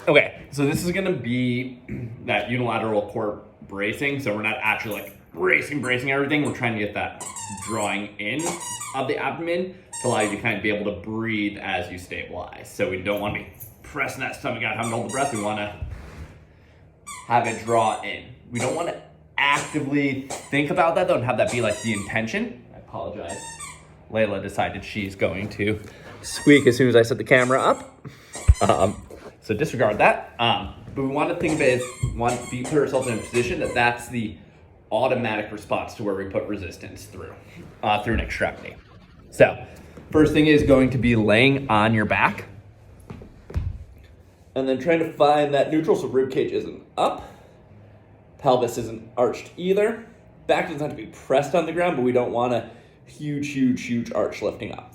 Okay, so this is gonna be that unilateral core bracing. So we're not actually like bracing everything. We're trying to get that drawing in of the abdomen to allow you to kind of be able to breathe as you stabilize. So we don't want to be pressing that stomach out, having to hold the breath. We want to have it draw in. We don't want to actively think about that though and have that be like the intention. I apologize. Layla decided she's going to squeak as soon as I set the camera up. So disregard that. But we want to think of it as, we want to put ourselves in a position that that's the automatic response to where we put resistance through an extremity. So first thing is going to be laying on your back. And then trying to find that neutral so rib cage isn't up. Pelvis isn't arched either. Back doesn't have to be pressed on the ground, but we don't want a huge arch lifting up.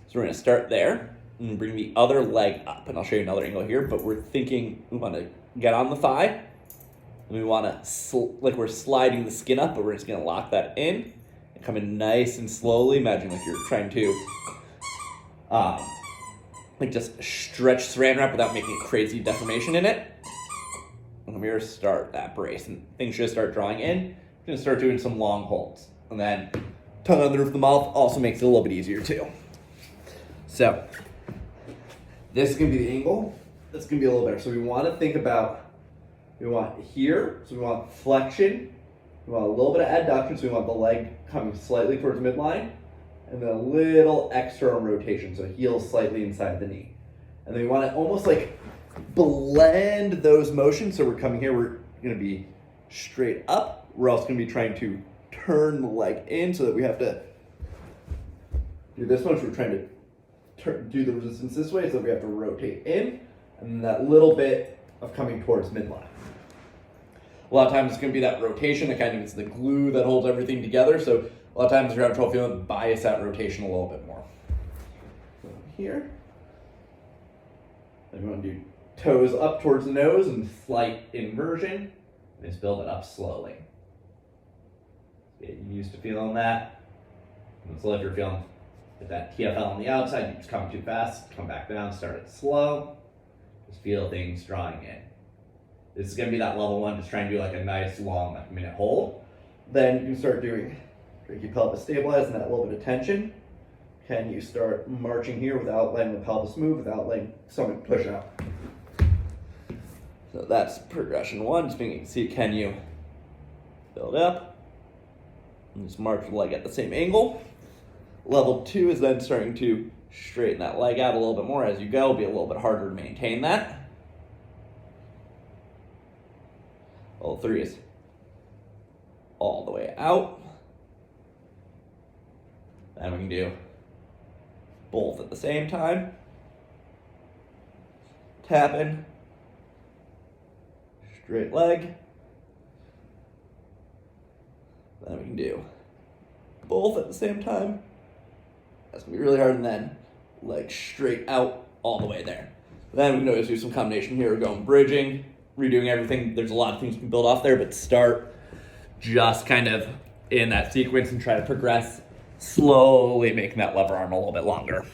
So we're gonna start there and bring the other leg up. And I'll show you another angle here, but we're thinking we wanna get on the thigh. And we wanna, like we're sliding the skin up, but we're just gonna lock that in and come in nice and slowly. Imagine like you're trying to like just stretch saran wrap without making crazy deformation in it. And we're gonna start that brace and things should start drawing in. We're gonna start doing some long holds. And then tongue on the roof of the mouth also makes it a little bit easier too. So this is gonna be the angle. That's gonna be a little better. So we wanna think about, we want here, so we want flexion. We want a little bit of adduction, so we want the leg coming slightly towards midline. And then a little external rotation, so heel slightly inside the knee. And then we want to almost like blend those motions. So we're coming here, we're going to be straight up. We're also going to be trying to turn the leg in so that we have to do this one. So we're trying to do the resistance this way, so we have to rotate in. And then that little bit of coming towards midline. A lot of times it's going to be that rotation that kind of is the glue that holds everything together. So a lot of times you're having trouble feeling, bias that rotation a little bit more. So here. Then we want to do toes up towards the nose and slight inversion. And just build it up slowly. Get used to feeling that. And so if you're feeling that TFL on the outside, you just come too fast, come back down, start it slow. Just feel things drawing in. This is going to be that level one, just trying to do like a nice long like minute hold. Then you can start doing your pelvis stabilize and that little bit of tension. Can you start marching here without letting the pelvis move, without letting someone push out? So that's progression one. Just being, see, can you build up and just march the leg at the same angle. Level two is then starting to straighten that leg out a little bit more as you go. It'll be a little bit harder to maintain that. Level three is all the way out. Then we can do both at the same time. Tapping. Straight leg. Then we can do both at the same time. That's gonna be really hard, and then leg straight out all the way there. Then we can always do some combination here. We're going bridging, redoing everything. There's a lot of things we can build off there, but start just kind of in that sequence and try to progress slowly, making that lever arm a little bit longer.